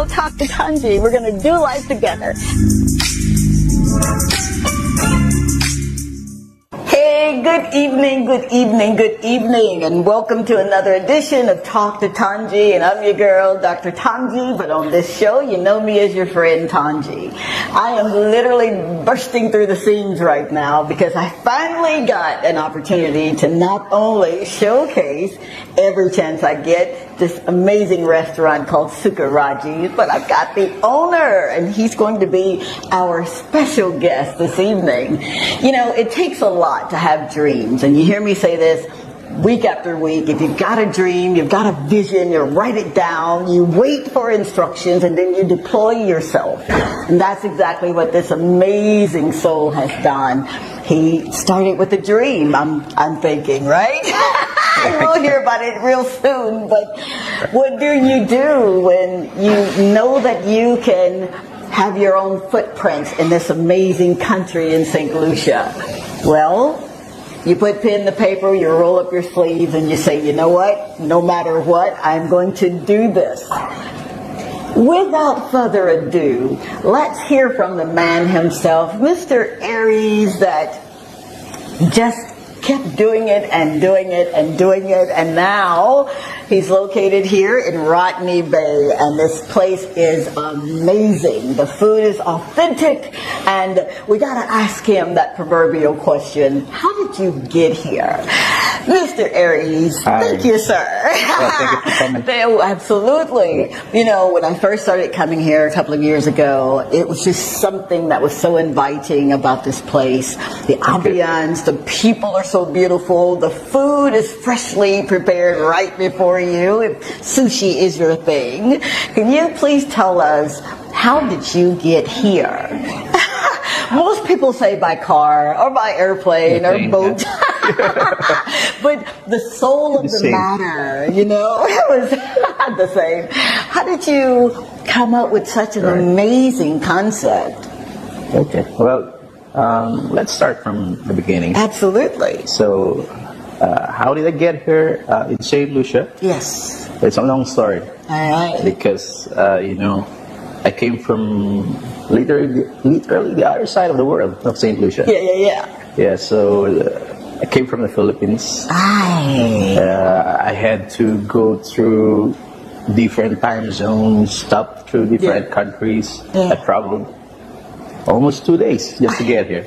talk to Tanji. We're going to do life together. Hey, good evening, good evening, good evening, and welcome to another edition of Talk to Tanji, and I'm your girl, Dr. Tanji, but on this show, you know me as your friend Tanji. I am literally bursting through the seams right now because I finally got an opportunity to not only showcase every chance I get this amazing restaurant called Sukaraji, but I've got the owner, and he's going to be our special guest this evening. You know, it takes a lot to have dreams, and you hear me say this week after week. If you've got a dream, you've got a vision, you write it down, you wait for instructions, and then you deploy yourself. And that's exactly what this amazing soul has done. He started with a dream, I'm thinking, right? We'll hear about it real soon, but what do you do when you know that you can have your own footprints in this amazing country in Saint Lucia? Well, you put pen to paper, you roll up your sleeves, and you say, you know what, no matter what, I'm going to do this. Without further ado, let's hear from the man himself, Mr. Aries, that just kept doing it and doing it and doing it, and now he's located here in Rodney Bay, and this place is amazing. The food is authentic, and we gotta ask him that proverbial question: how did you get here? Mr. Aries, thank you, sir. Well, thank you for coming. Absolutely. You know, when I first started coming here a couple of years ago, it was just something that was so inviting about this place. The ambiance, the people are so beautiful, the food is freshly prepared right before you. If sushi is your thing, can you please tell us, how did you get here? Most people say by car or by airplane or boat. But the soul of the matter, you know, it was the same. How did you come up with such an amazing concept? Okay, well, let's start from the beginning. Absolutely. So, how did I get here in Saint Lucia? Yes. It's a long story. All right. Because, you know, I came from literally the other side of the world of Saint Lucia. Yeah, so I came from the Philippines. I had to go through different time zones, stop through different countries. I traveled almost 2 days just to get here.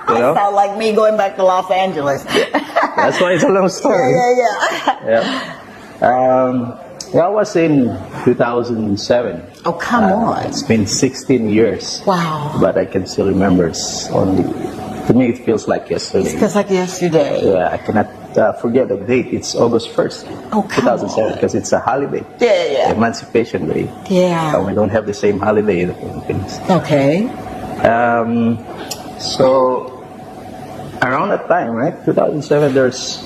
You know? Sound like me going back to Los Angeles. That's why it's a long story. That was in 2007. Oh, come on. It's been 16 years. Wow. But I can still remember. It's only, to me, it feels like yesterday. It feels like yesterday. Yeah, I cannot forget the date. It's August 1st, 2007, because it's a holiday. Emancipation Day. And we don't have the same holiday in the Philippines. Okay. So, around that time, right, 2007, there's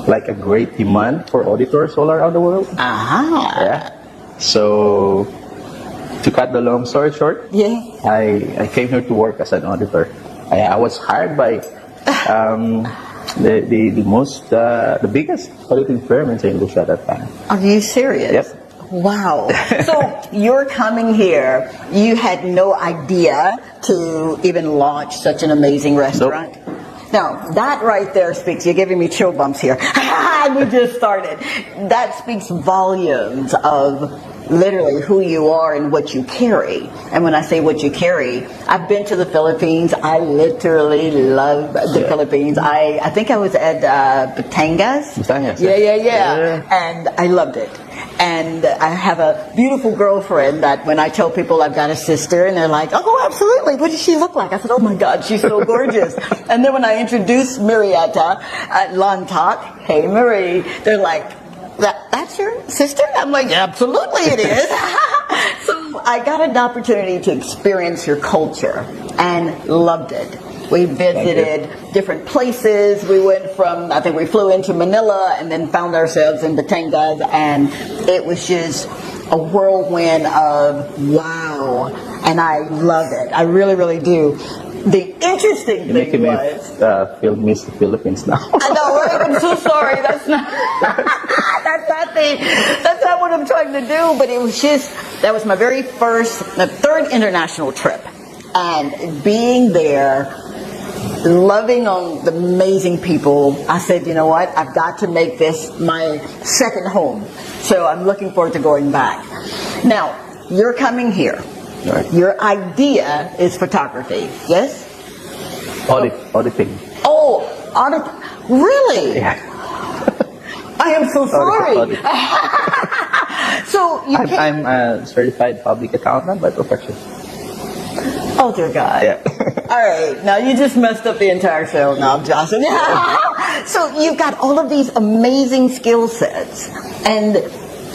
like a great demand for auditors all around the world. Yeah. So, to cut the long story short, I came here to work as an auditor. I was hired by the biggest auditing firm in Saint Lucia at that time. Are you serious? Yep. Wow. So you're coming here, you had no idea to even launch such an amazing restaurant? Nope. Now, that right there speaks, you're giving me chill bumps here. We just started. That speaks volumes of literally who you are and what you carry. And when I say what you carry, I've been to the Philippines. I literally love the Philippines. I think I was at Batangas. Yeah. And I loved it. And I have a beautiful girlfriend that when I tell people I've got a sister, and they're like, oh, absolutely, what does she look like? I said, oh my God, she's so gorgeous. And then when I introduced Marietta at Lantak, hey Marie, they're like, that's your sister? I'm like, absolutely it is. So I got an opportunity to experience your culture and loved it. We visited different places. We went from, I think we flew into Manila and then found ourselves in Batangas, and it was just a whirlwind of wow. And I love it. I really, really do. The interesting thing was... feel miss the Philippines now. I know, right? I'm so sorry. That's not... That's not what I'm trying to do, but it was just, that was my very third international trip. And being there, loving on the amazing people, I said, you know what, I've got to make this my second home. So I'm looking forward to going back. Now, you're coming here. Right. Your idea is photography, yes? Auditing. Oh, really? Yeah. I am so sorry. So I'm a certified public accountant by profession. Oh dear God. Yeah. All right, now you just messed up the entire show now, Johnson. So you've got all of these amazing skill sets, and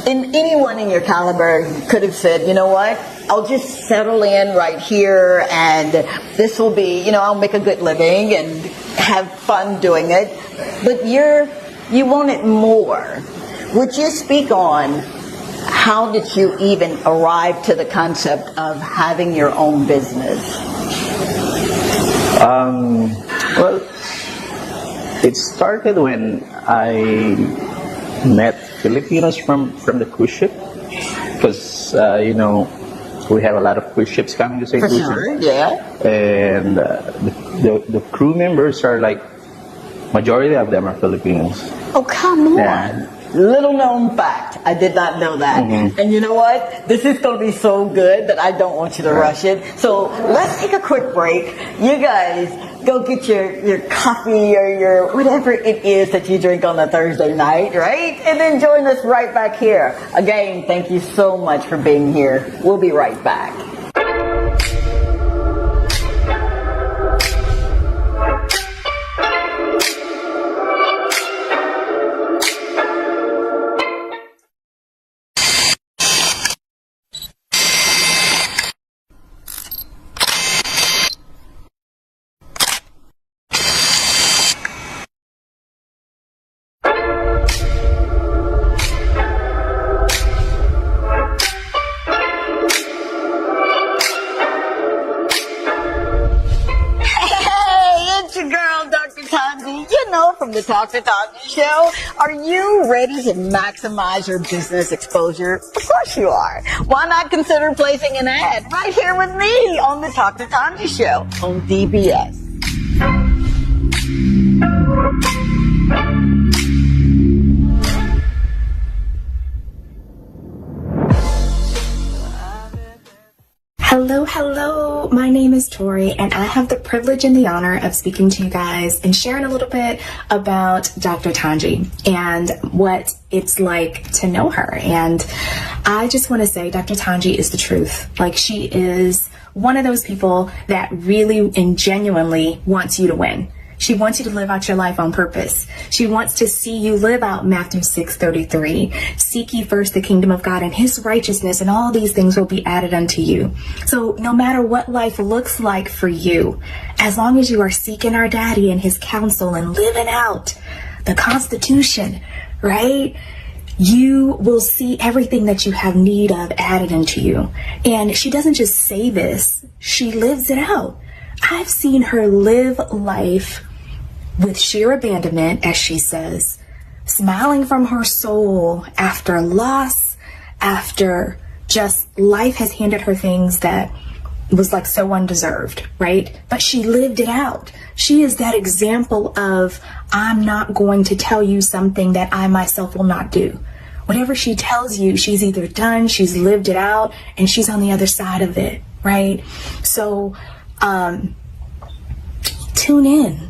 anyone in your caliber could have said, you know what, I'll just settle in right here, and this will be, I'll make a good living and have fun doing it. But you want it more. Would you speak on how did you even arrive to the concept of having your own business? Well, it started when I met Filipinos from the cruise ship, because we have a lot of cruise ships coming to Saint Lucia. Sure, yeah. And the crew members are like, majority of them are Filipinos. Oh, come on. Yeah. Little known fact. I did not know that. Mm-hmm. And you know what? This is going to be so good that I don't want you to rush it. So let's take a quick break. You guys go get your coffee or your whatever it is that you drink on a Thursday night, right? And then join us right back here. Again, thank you so much for being here. We'll be right back. From the Talk to Tanji show. Are you ready to maximize your business exposure? Of course you are. Why not consider placing an ad right here with me on the Talk to Tanji show on DBS? Hello, my name is Tori, and I have the privilege and the honor of speaking to you guys and sharing a little bit about Dr. Tanji and what it's like to know her. And I just want to say Dr. Tanji is the truth. Like, she is one of those people that really and genuinely wants you to win. She wants you to live out your life on purpose. She wants to see you live out Matthew 6:33. Seek ye first the kingdom of God and his righteousness, and all these things will be added unto you. So no matter what life looks like for you, as long as you are seeking our daddy and his counsel and living out the Constitution, right? You will see everything that you have need of added unto you. And she doesn't just say this, she lives it out. I've seen her live life with sheer abandonment, as she says, smiling from her soul after loss, after just life has handed her things that was like so undeserved, right? But she lived it out. She is that example of, I'm not going to tell you something that I myself will not do. Whatever she tells you, she's either done, she's lived it out, and she's on the other side of it, right? So, tune in,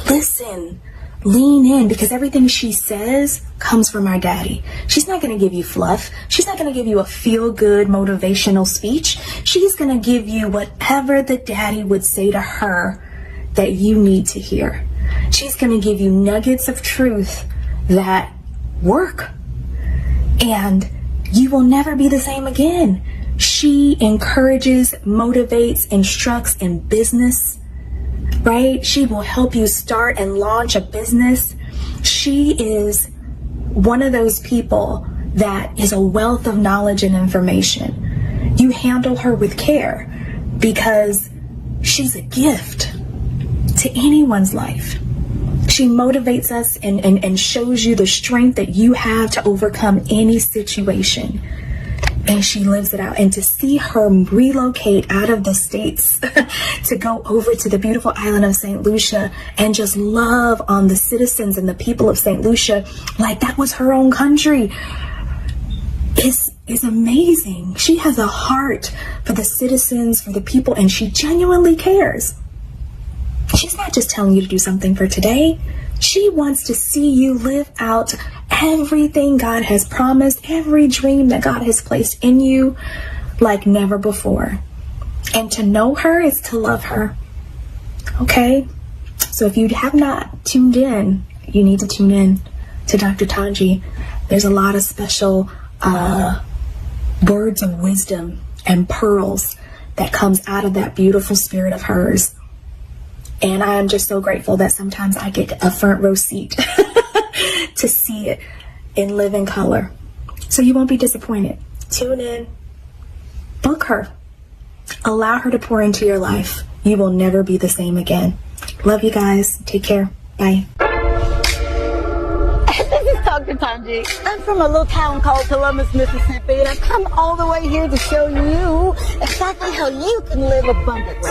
listen, lean in, because everything she says comes from our daddy. She's not going to give you fluff. She's not going to give you a feel-good motivational speech. She's going to give you whatever the daddy would say to her that you need to hear. She's going to give you nuggets of truth that work, and you will never be the same again. She encourages, motivates, instructs in business, right? She will help you start and launch a business. She is one of those people that is a wealth of knowledge and information. You handle her with care because she's a gift to anyone's life. She motivates us and shows you the strength that you have to overcome any situation. And she lives it out. And to see her relocate out of the States to go over to the beautiful island of Saint Lucia and just love on the citizens and the people of Saint Lucia like that was her own country is amazing. She has a heart for the citizens, for the people, and she genuinely cares. She's not just telling you to do something for today. She wants to see you live out everything God has promised, every dream that God has placed in you like never before. And to know her is to love her. Okay? So if you have not tuned in, you need to tune in to Dr. Tanji. There's a lot of special words of wisdom and pearls that comes out of that beautiful spirit of hers. And I am just so grateful that sometimes I get a front row seat to see it in living color. So you won't be disappointed. Tune in, book her, allow her to pour into your life. You will never be the same again. Love you guys. Take care. Bye. This is Dr. Tanji. I'm from a little town called Columbus, Mississippi, and I've come all the way here to show you exactly how you can live abundantly.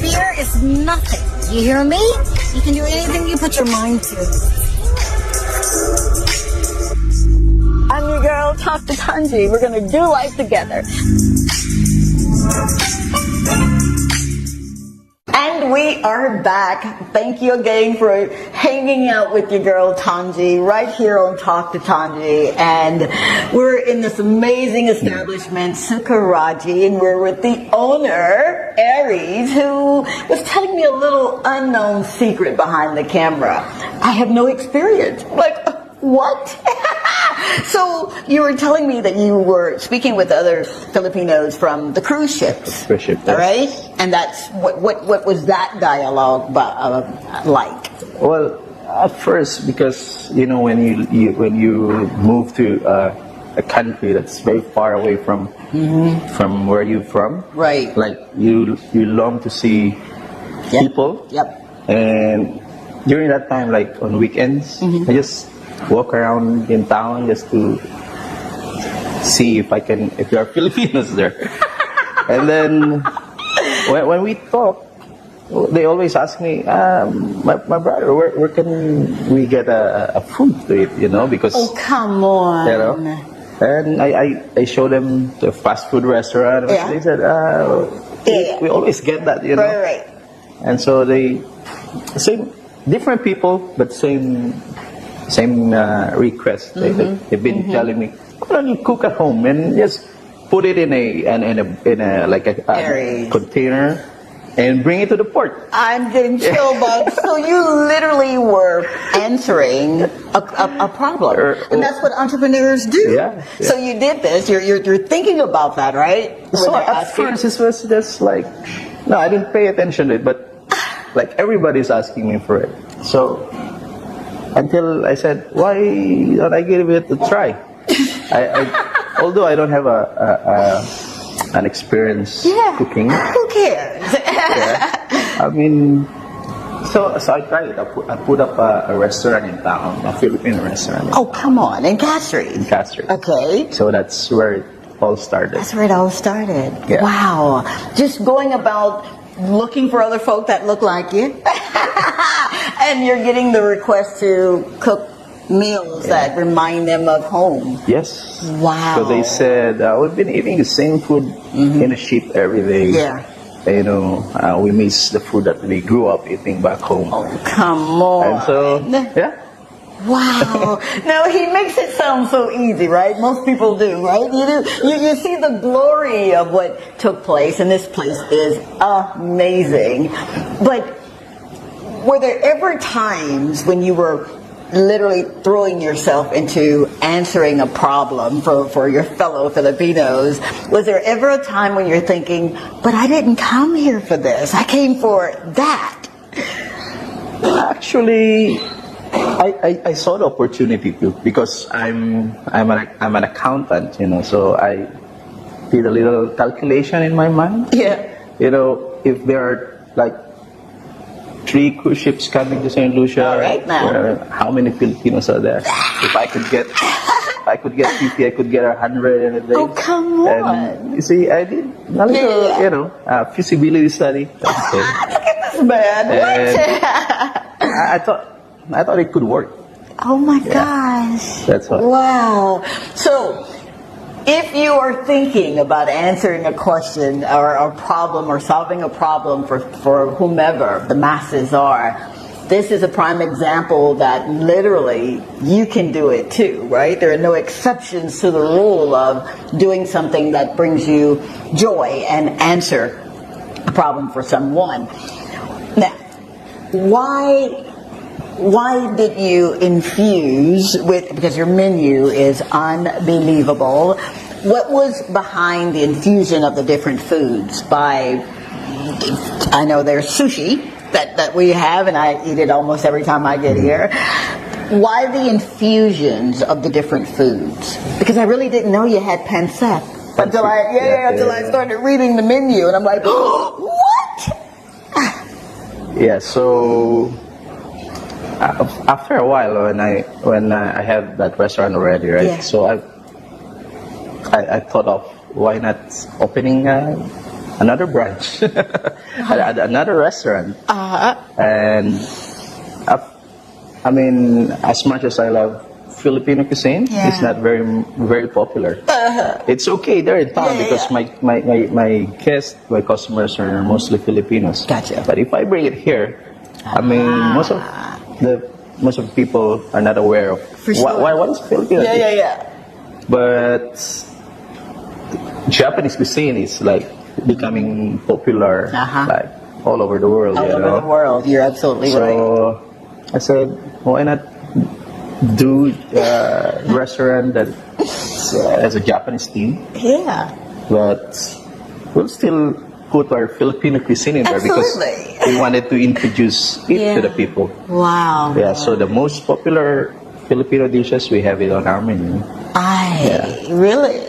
Fear is nothing. You hear me? You can do anything you put your mind to. I'm your girl, Dr. Tanji. We're going to do life together. And we are back. Thank you again for hanging out with your girl Tanji right here on Talk to Tanji. And we're in this amazing establishment, Sukaraji, and we're with the owner, Aries, who was telling me a little unknown secret behind the camera. I have no experience. Like, what? So you were telling me that you were speaking with other Filipinos from the cruise ships. Cruise ship, yes. All right? And that's what was that dialogue like? Well, at first, because when you move to a country that's very far away from where you're from, right? Like you long to see people. Yep. And during that time, like on weekends, I just walk around in town just to see if there are Filipinos there. And then when we talk, they always ask me, my brother, where can we get a food to eat, because... Oh, come on. And I show them the fast food restaurant. Yeah. They said, we always get that, Right. And so different people, but same request. They've been telling me, why don't you cook at home and just put it in a like a container and bring it to the port. I'm getting chill bugs. So you literally were answering a problem, and that's what entrepreneurs do. Yeah. So you did this. You're thinking about that, right? So at first it was just like, no, I didn't pay attention to it, but like everybody's asking me for it. So until I said, why don't I give it a try? Although I don't have an experience cooking. Who cares? I mean, so I tried it. I put up a restaurant in town, a Filipino restaurant. Oh, come on, in Castries. In Castries. Okay. So that's where it all started. That's where it all started. Yeah. Wow. Just going about looking for other folk that look like you. And you're getting the request to cook meals that remind them of home. Yes. Wow. So they said, we've been eating the same food in a ship every day. Yeah. We miss the food that we grew up eating back home. Oh, come on. And so, yeah. Wow. Now, he makes it sound so easy, right? Most people do, right? You see the glory of what took place, and this place is amazing. But were there ever times when you were literally throwing yourself into answering a problem for your fellow Filipinos? Was there ever a time when you're thinking, but I didn't come here for this, I came for that? Actually, I saw the opportunity too, because I'm an accountant, so I did a little calculation in my mind. Yeah. If there are like 3 cruise ships coming to Saint Lucia. All right now. How many Filipinos are there? If I could get 50, I could get 100 in a day. Oh, come on. And you see, I did a little, feasibility study. Look at this man. I thought it could work. Oh my gosh. That's what. Wow. So, if you are thinking about answering a question or a problem or solving a problem for whomever the masses are, this is a prime example that literally you can do it too, right? There are no exceptions to the rule of doing something that brings you joy and answer a problem for someone. Now, why did you infuse with, because your menu is unbelievable, what was behind the infusion of the different foods? I know there's sushi that we have, and I eat it almost every time I get here. Why the infusions of the different foods? Because I really didn't know you had pancetta until I started reading the menu, and I'm like, what? Yeah, so after a while, when I had that restaurant already, right? Yeah. So I thought of why not opening another branch, another restaurant. And I mean, as much as I love Filipino cuisine, it's not very popular. It's okay there in town because my guests, my customers are mostly Filipinos. Gotcha. But if I bring it here, I mean, most of the people are not aware of what is Filipino. Yeah. But Japanese cuisine is like becoming popular, like all over the world. All over the world, you're absolutely right. So I said, why not do a restaurant that has a Japanese theme? Yeah. But we'll still put our Filipino cuisine in there because we wanted to introduce it to the people. Wow. Yeah, so the most popular Filipino dishes, we have it on our menu. Really?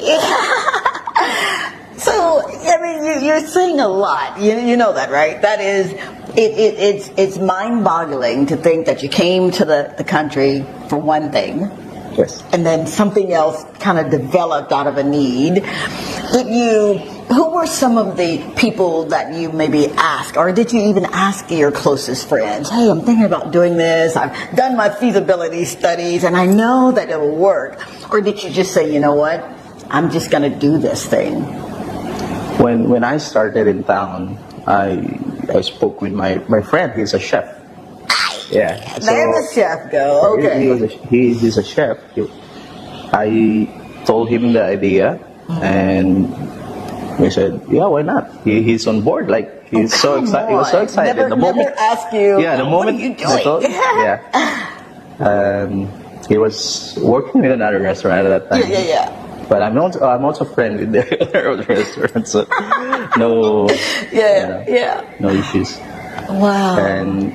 So, I mean, you're saying a lot. You know that, right? That is, it's mind-boggling to think that you came to the country for one thing. Yes. And then something else kind of developed out of a need. Who were some of the people that you maybe asked, or did you even ask your closest friends, hey, I'm thinking about doing this, I've done my feasibility studies, and I know that it'll work? Or did you just say, you know what, I'm just going to do this thing? When I started in town, I spoke with my friend. He's a chef. Yeah. There's a chef go. Okay. He's a chef. I told him the idea, and he said, "Yeah, why not?" He's on board. Like he's so excited. He was so excited. Never ask you. Yeah, the moment. What are you doing? He was working in another restaurant at that time. Yeah. But I'm also friend with the other restaurant, so no. No issues. Wow. And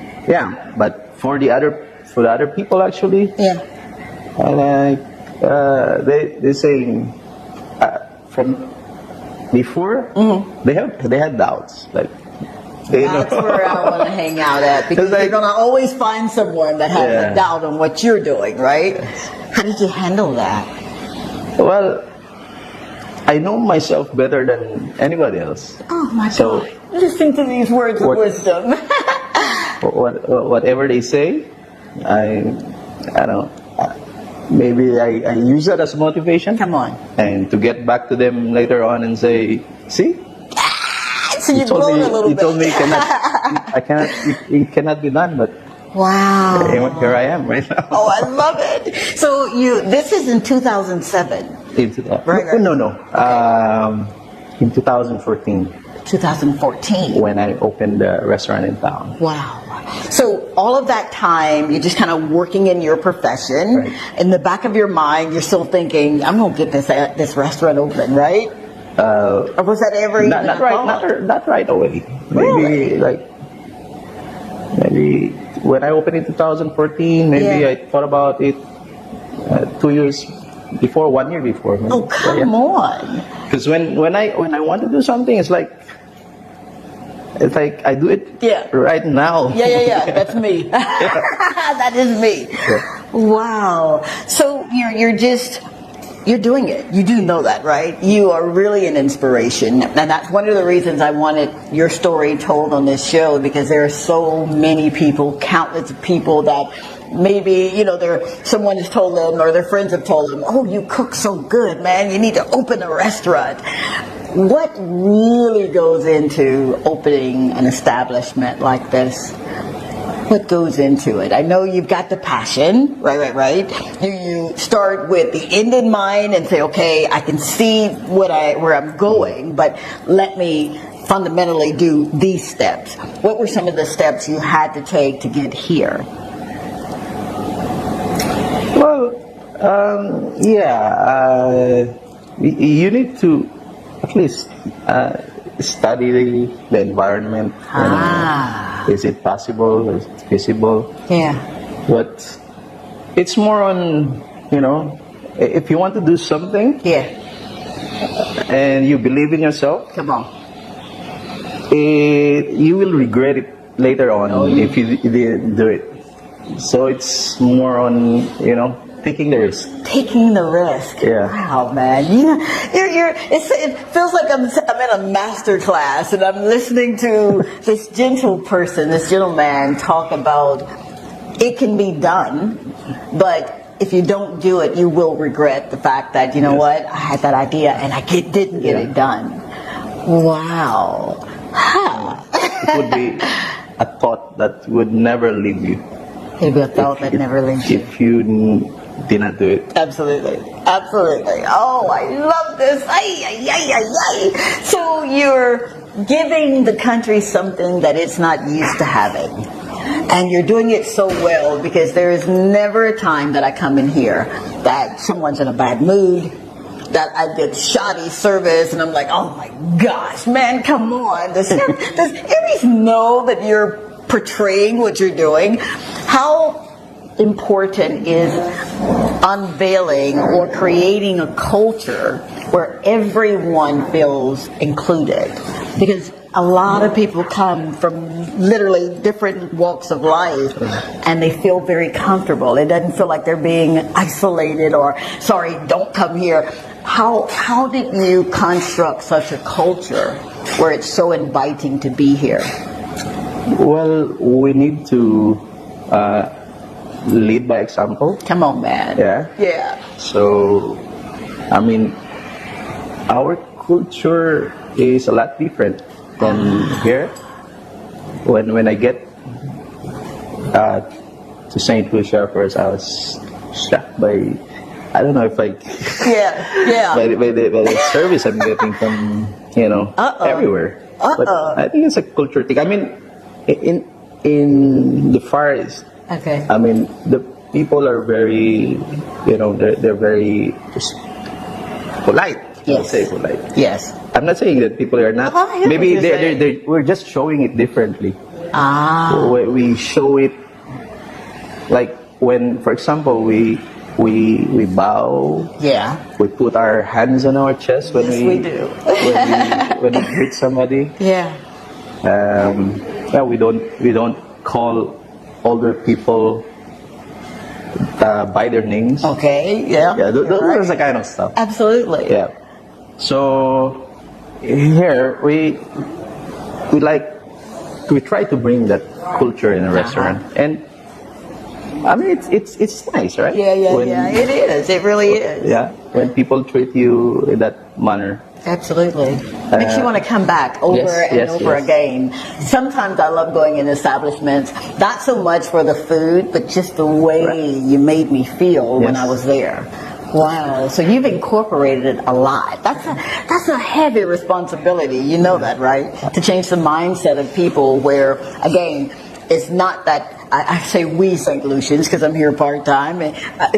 but for the other people actually, they saying from before they had doubts, like that's where I want to hang out at, because you're gonna always find someone that has a doubt on what you're doing, right? How did you handle that? Well, I know myself better than anybody else. Oh my God! Listen to these words of wisdom. Whatever they say, I don't. Maybe I use that as motivation. Come on. And to get back to them later on and say, see? So you've grown a little bit. You told me it cannot be done, but wow. Here I am right now. Oh, I love it. So this is in 2007. Right. No. Okay. In 2014. 2014. When I opened the restaurant in town. Wow. So all of that time, you're just kind of working in your profession. Right. In the back of your mind, you're still thinking, I'm going to get this restaurant open, right? Or was that ever even not right away. Really? Maybe when I opened in 2014, maybe I thought about it 2 years before, 1 year before. Maybe. Oh, come on. Because when I want to do something, it's like It's like I do it Yeah. right now. Yeah. That's me. That is me. Yeah. Wow. So you're doing it. You do know that, right? You are really an inspiration. And that's one of the reasons I wanted your story told on this show, because there are so many people, countless people that maybe, someone has told them or their friends have told them, oh, you cook so good, man. You need to open a restaurant. What really goes into opening an establishment like this? What goes into it? I know you've got the passion, right. You start with the end in mind and say, okay, I can see where I'm going, but let me fundamentally do these steps. What were some of the steps you had to take to get here? Well, you need to at least study the environment. Is it possible? Is it feasible? Yeah. But it's more on, if you want to do something. Yeah. And you believe in yourself. Come on. You will regret it later on if you didn't do it. So it's more on, taking the risk. Taking the risk. Yeah. Wow, man. It feels like I'm in a master class and I'm listening to this gentleman talk about it can be done, but if you don't do it, you will regret the fact that, what, I had that idea and I didn't get it done. Wow. Huh. It would be a thought that would never leave you. Maybe a thought that never leaves you. If you did not do it. Absolutely. Oh, I love this. Ay. So you're giving the country something that it's not used to having. And you're doing it so well, because there is never a time that I come in here that someone's in a bad mood, that I did shoddy service, and I'm like, oh my gosh, man, come on. Does Aries know that you're portraying what you're doing? How important is unveiling or creating a culture where everyone feels included? Because a lot of people come from literally different walks of life and they feel very comfortable. It doesn't feel like they're being isolated or, sorry, don't come here. How did you construct such a culture where it's so inviting to be here? Well, we need to lead by example. Come on, man. Yeah. So, our culture is a lot different than here. When I get to Saint Lucia first, I was shocked by, I don't know if by the service I'm getting from everywhere. But I think it's a culture thing. In the Far East, okay. The people are very, they're very just polite. Yes. I'll say polite. Yes. I'm not saying that people are not. Maybe we're just showing it differently. We show it like when, for example, we bow. Yeah. We put our hands on our chest when we do. when we greet somebody. Yeah. We don't call older people by their names. Okay. Yeah. Yeah. Those are the kind of stuff. Absolutely. Yeah. So here we try to bring that culture in a restaurant, and it's nice, right? Yeah. It is. It really is. Yeah. When people treat you in that manner. Absolutely. Makes you want to come back over and over again. Sometimes I love going in establishments, not so much for the food, but just the way you made me feel when I was there. Wow. So you've incorporated it a lot. That's a heavy responsibility. You know that, right? To change the mindset of people where, again, it's not that I say we St. Lucians because I'm here part-time and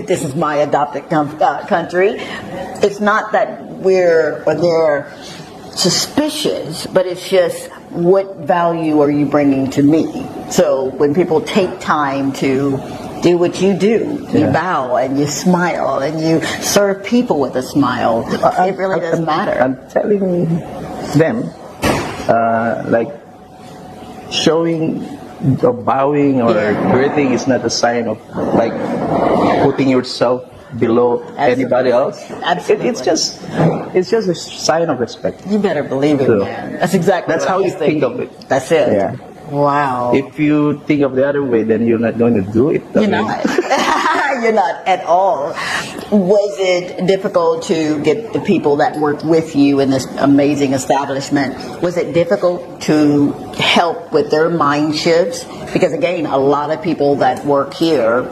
this is my adopted country. It's not that they're suspicious, but it's just what value are you bringing to me? So when people take time to do what you do, you bow and you smile and you serve people with a smile, it really doesn't matter. I'm telling them, showing or bowing or greeting is not a sign of like putting yourself below anybody else. Absolutely. It's just a sign of respect. You better believe it, man. That's exactly That's what how I you was thinking. think of it. That's it. Yeah. Wow. If you think of the other way, then you're not going to do it. You're not. You're not at all. Was it difficult to get the people that work with you in this amazing establishment, was it difficult to help with their mind shifts? Because again, a lot of people that work here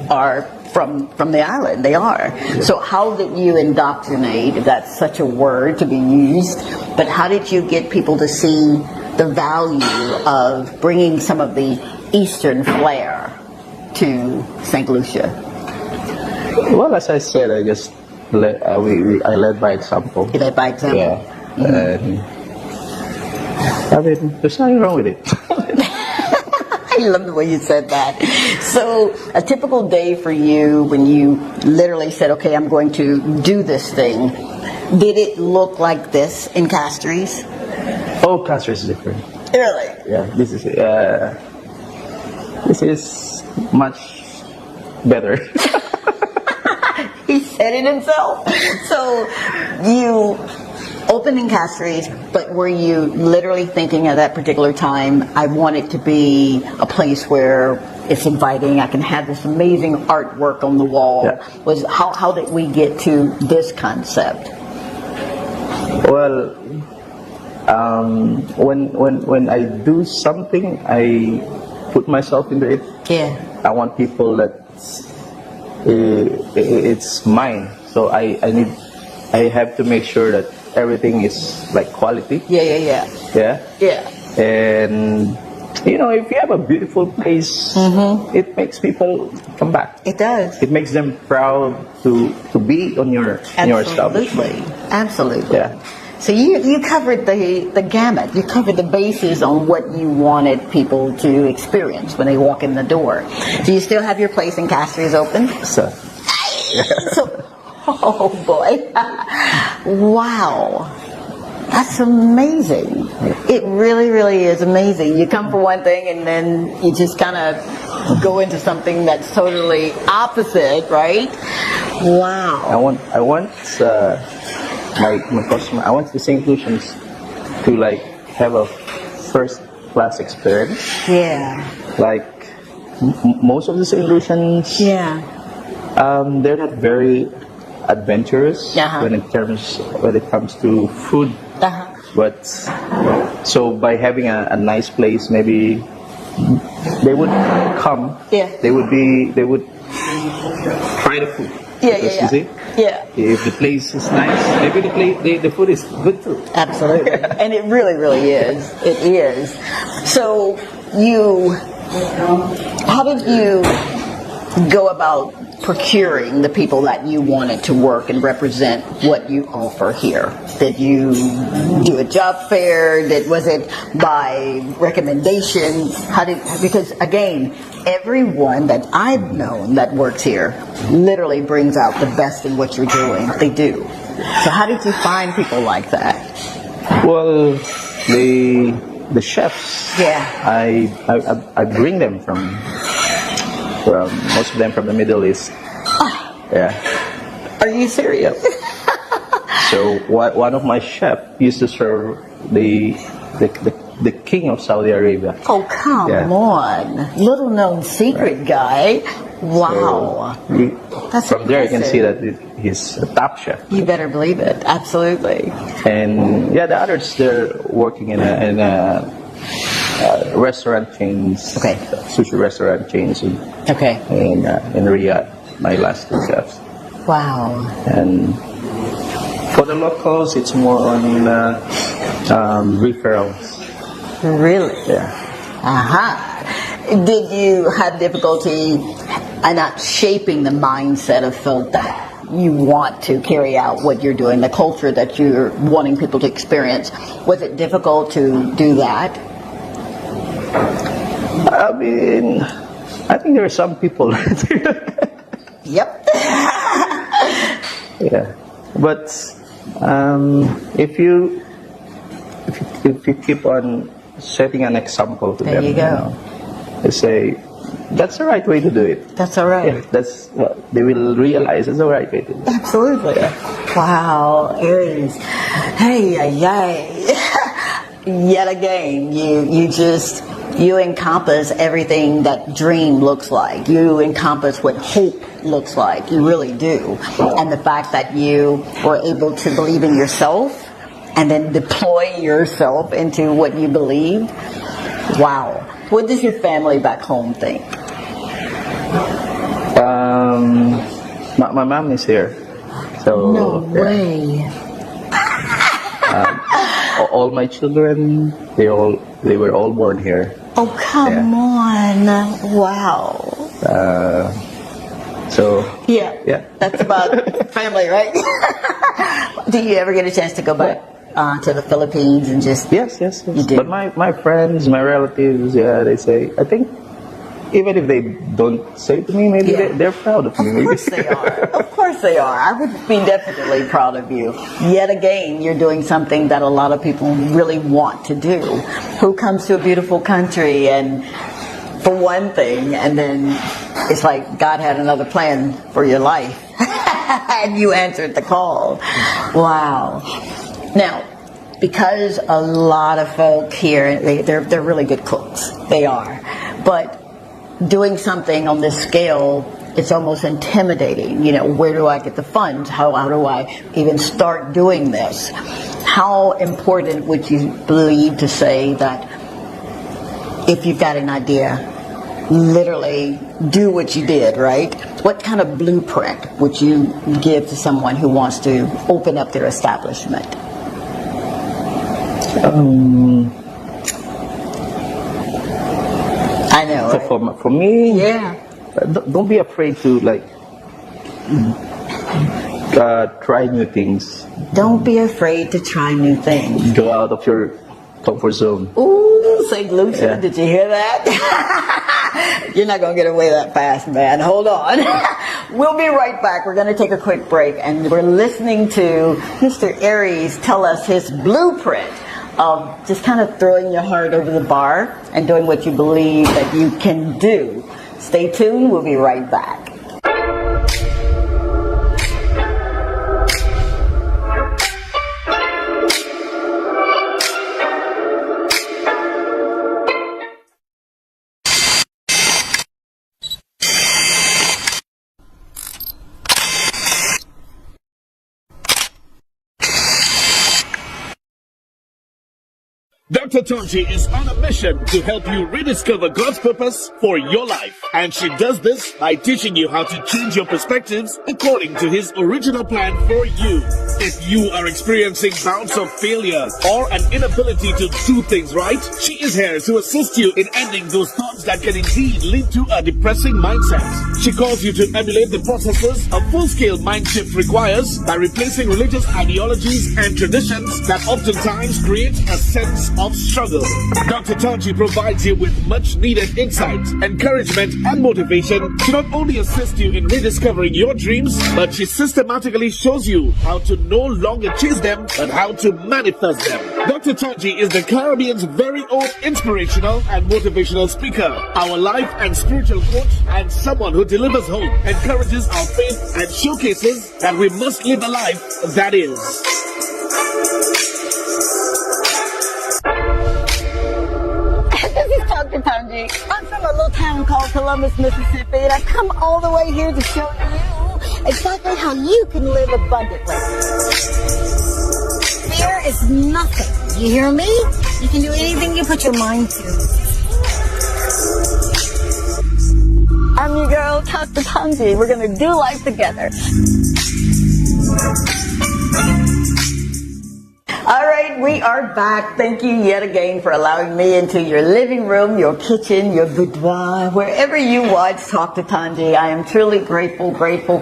are from the island. They are. Yeah. So how did you indoctrinate, if that's such a word to be used, but how did you get people to see the value of bringing some of the Eastern flair to Saint Lucia? Well, as I said, I just I led by example. You led by example. Yeah. I mean, there's nothing wrong with it. I love the way you said that. So, a typical day for you when you literally said, "Okay, I'm going to do this thing." Did it look like this in Castries? Oh, Castries is different. Really? Yeah. This is much better. He said it himself. So you opened in Castries, but were you literally thinking at that particular time, I want it to be a place where it's inviting, I can have this amazing artwork on the wall? Yeah. Was how did we get to this concept? Well, when I do something, I put myself into it. Yeah. I want people that it's mine. So I have to make sure that everything is like quality. Yeah. And you know, if you have a beautiful place, it makes people come back. It does. It makes them proud to be on your establishment. Absolutely. Yeah. So you covered the gamut. You covered the bases on what you wanted people to experience when they walk in the door. Do you still have your place in Castries open? So oh boy. Wow. That's amazing. It really, really is amazing. You come for one thing and then you just kind of go into something that's totally opposite, right? Wow. I want my customer. I want the St. Lucians to like have a first class experience. Yeah. Like most of the St. Lucians. Yeah. They're not very adventurous when it comes to food. But so by having a nice place, maybe they would come. Yeah. They would try the food. You see? Yeah. If the place is nice, maybe the food is good too. Absolutely. And it really, really is. It is. So how did you go about procuring the people that you wanted to work and represent what you offer here? Did you do a job fair? Was it by recommendation? Because again, everyone that I've known that works here literally brings out the best in what you're doing. They do. So how did you find people like that? Well, the chefs. Yeah. I bring them from most of them from the Middle East. Yeah. Are you serious? So one of my chefs used to serve the king of Saudi Arabia. Oh, come on. Little known secret guy. Wow. So that's from there you can see impressive. that he's a top chef. You better believe it. Absolutely. And the others, they're working in a restaurant chains. Okay. Sushi restaurant chains. In Riyadh, my last two chefs. Wow. And for the locals, it's more on referrals. Really? Yeah. Did you have difficulty not shaping the mindset of folk that you want to carry out what you're doing, the culture that you're wanting people to experience? Was it difficult to do that? I mean, I think there are some people. Yep. Yeah, but if you keep on setting an example to them. There you go. They say, that's the right way to do it. That's all right. Yeah, that's what they will realize is the right way to do it. Absolutely. Yeah. Wow, Aries. Hey, yay. Yet again, you encompass everything that dream looks like. You encompass what hope looks like. You really do. And the fact that you were able to believe in yourself and then deploy yourself into what you believed. Wow. What does your family back home think? My mom is here. So No way. all my children, they were all born here. Oh, come on. Wow. So Yeah. That's about family, right? Do you ever get a chance to go back to the Philippines and just... Yes. You do? But my friends, my relatives, they say, I think, even if they don't say to me, maybe they're proud of me. Of course they are. Of course they are. I would be definitely proud of you. Yet again, you're doing something that a lot of people really want to do. Who comes to a beautiful country and for one thing, and then it's like God had another plan for your life. And you answered the call. Wow. Now, because a lot of folk here, they're really good cooks. They are. But doing something on this scale, it's almost intimidating. Where do I get the funds? How do I even start doing this? How important would you believe to say that if you've got an idea, literally do what you did, right? What kind of blueprint would you give to someone who wants to open up their establishment? I know. So for me, don't be afraid to try new things. Don't be afraid to try new things. Go out of your comfort zone. Ooh, Saint Lucia, did you hear that? You're not going to get away that fast, man. Hold on. We'll be right back. We're going to take a quick break, and we're listening to Mr. Aries tell us his blueprint of just kind of throwing your heart over the bar and doing what you believe that you can do. Stay tuned. We'll be right back. Dr. Tanji is on a mission to help you rediscover God's purpose for your life. And she does this by teaching you how to change your perspectives according to His original plan for you. If you are experiencing bouts of failure or an inability to do things right, she is here to assist you in ending those thoughts that can indeed lead to a depressing mindset. She calls you to emulate the processes a full-scale mind shift requires by replacing religious ideologies and traditions that oftentimes create a sense of struggle. Dr. Tanji provides you with much needed insight, encouragement, and motivation to not only assist you in rediscovering your dreams, but she systematically shows you how to no longer chase them, but how to manifest them. Dr. Tanji is the Caribbean's very own inspirational and motivational speaker, our life and spiritual coach, and someone who delivers hope, encourages our faith, and showcases that we must live a life that is. This is Dr. Tanji. I'm from a little town called Columbus, Mississippi, and I've come all the way here to show you exactly how you can live abundantly. Fear is nothing. You hear me? You can do anything you put your mind to. I'm your girl, Dr. Tanji. We're going to do life together. All right, we are back. Thank you yet again for allowing me into your living room, your kitchen, your boudoir, wherever you watch Talk to Tanji. I am truly grateful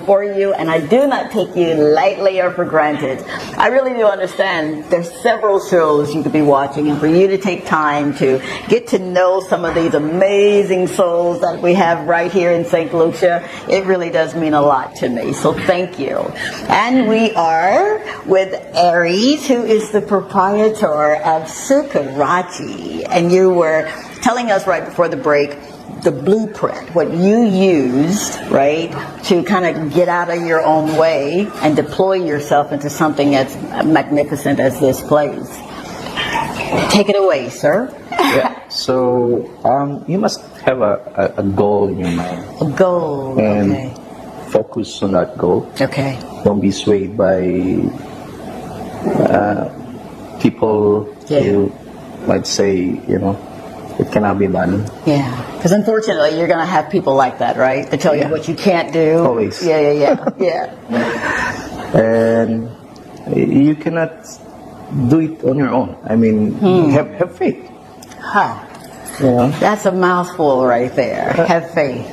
for you, and I do not take you lightly or for granted. I really do understand there's several shows you could be watching, and for you to take time to get to know some of these amazing souls that we have right here in Saint Lucia, it really does mean a lot to me. So thank you. And we are with Aries, who is the proprietor monitor of Sukarachi, and you were telling us right before the break the blueprint, what you used, right, to kind of get out of your own way and deploy yourself into something as magnificent as this place. Take it away, sir. Yeah. So you must have a goal in your mind. A goal. And okay. Focus on that goal. Okay. Don't be swayed by people who might say, it cannot be done. Yeah, because unfortunately you're going to have people like that, right? To tell you what you can't do. Always. Yeah. And you cannot do it on your own. I mean, have faith. Huh. That's a mouthful right there. Have faith.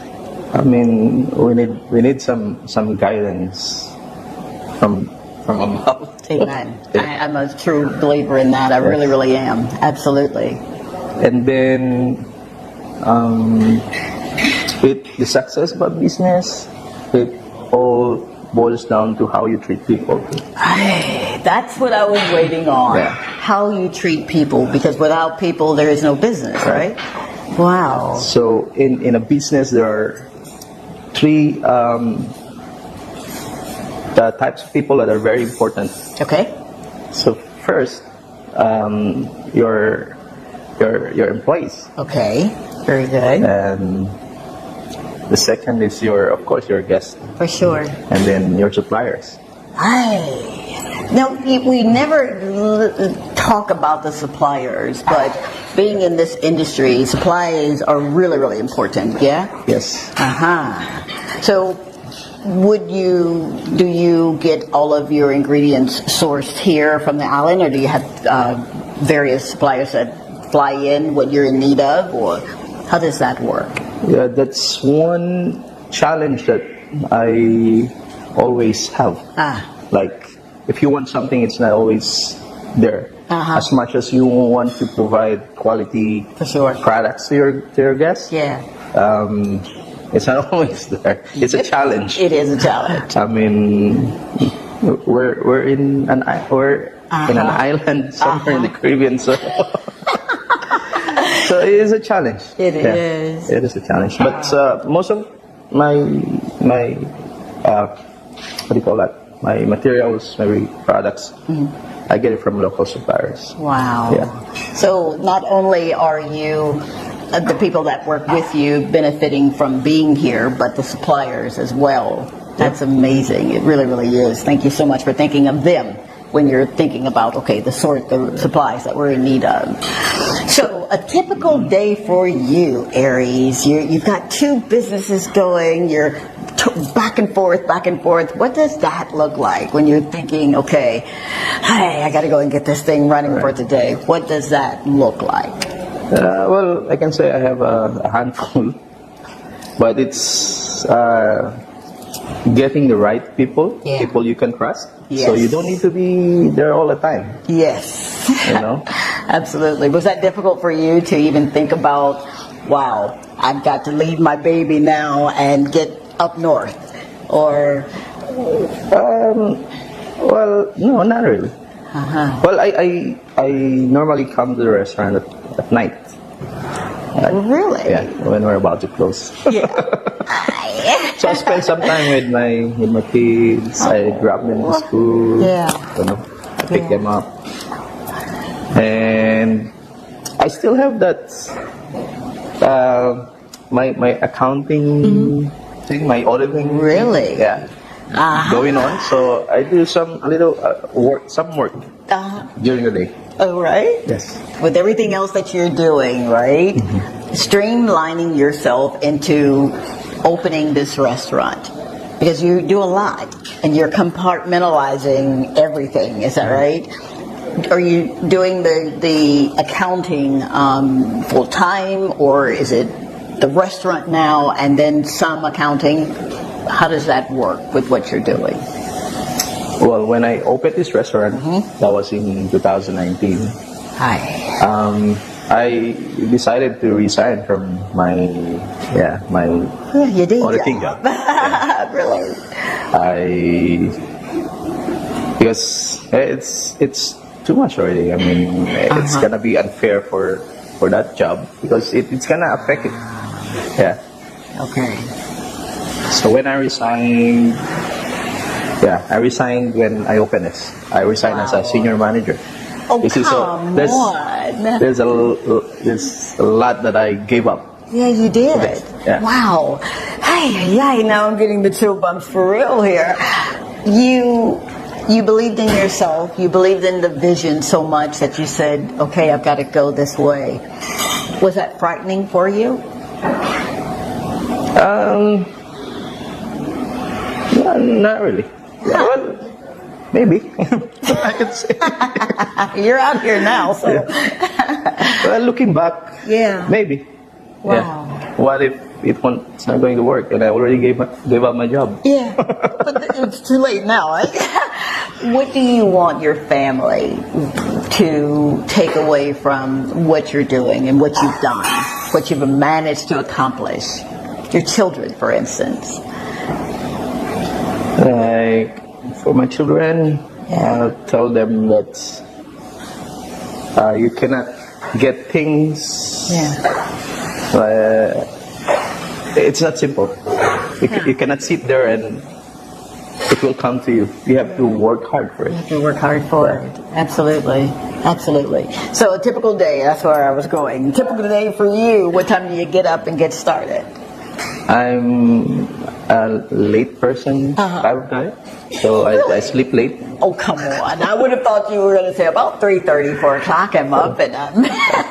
I mean, we need some guidance from above. Amen. I'm a true believer in that. I really, really am. Absolutely. And then, with the success of a business, it all boils down to how you treat people. That's what I was waiting on. Yeah. How you treat people, because without people, there is no business, right? Wow. So, in a business, there are three the types of people that are very important. Okay. So, first, your employees. Okay, very good. And the second is of course, your guests. For sure. And then your suppliers. Now, we never talk about the suppliers, but being in this industry, supplies are really, really important, yeah? Yes. So, do you get all of your ingredients sourced here from the island, or do you have various suppliers that fly in what you're in need of, or how does that work? Yeah, that's one challenge that I always have. Like, if you want something, it's not always there. As much as you want to provide quality products to your guests. Yeah. It's not always there. It's a challenge. It is a challenge. I mean, we're in an island somewhere in the Caribbean, so so it is a challenge. It is. It is a challenge. But most of my what do you call that? My materials, my products, I get it from local suppliers. Wow. Yeah. So not only are you the people that work with you benefiting from being here, but the suppliers as well. That's amazing. It really, really is. Thank you so much for thinking of them when you're thinking about, the supplies that we're in need of. So a typical day for you, Aries, you've got two businesses going, you're back and forth. What does that look like when you're thinking, I got to go and get this thing running for today? What does that look like? Well, I can say I have a handful, but it's getting the right people, people you can trust. Yes. So you don't need to be there all the time. Yes. Absolutely. Was that difficult for you to even think about, wow, I've got to leave my baby now and get up north? Or? Well, no, not really. Well, I normally come to the restaurant at night. Really? Yeah, when we're about to close. Yeah. So I spend some time with my kids. I drop them to school. Yeah. I pick them up, and I still have that my accounting thing, my auditing. Really? Yeah. Going on. So I do a little work during the day. Oh, right? Yes. With everything else that you're doing, right? Streamlining yourself into opening this restaurant, because you do a lot and you're compartmentalizing everything. Is that right? Are you doing the accounting full time, or is it the restaurant now and then some accounting? How does that work with what you're doing? Well, when I opened this restaurant, that was in 2019. I decided to resign from my auditing job. Really? Because it's too much already. I mean, it's gonna be unfair for that job because it's gonna affect it. Yeah. Okay. So when I resigned, I resigned when I opened this. I resigned as a senior manager. Oh, you see, come on. There's a lot that I gave up. Yeah, you did. Okay. Yeah. Wow. Hey, now I'm getting the chill bumps for real here. You believed in yourself. You believed in the vision so much that you said, okay, I've got to go this way. Was that frightening for you? Not really. Well, maybe. I could say. You're out here now, so. Yeah. Well, looking back, maybe. Wow. Yeah. What if it's not going to work and I already gave up my job? Yeah, but it's too late now, right? What do you want your family to take away from what you're doing and what you've done, what you've managed to accomplish? Your children, for instance. Like, for my children, I'll tell them that you cannot get things. It's not simple. You cannot sit there and it will come to you. You have to work hard for it. You have to work hard for it. Absolutely. Absolutely. So a typical day, that's where I was going. Typical day for you, what time do you get up and get started? I'm a late person, type of guy. So I sleep late. Oh, come on. I would have thought you were going to say about 3:30, 4 o'clock. I'm up and I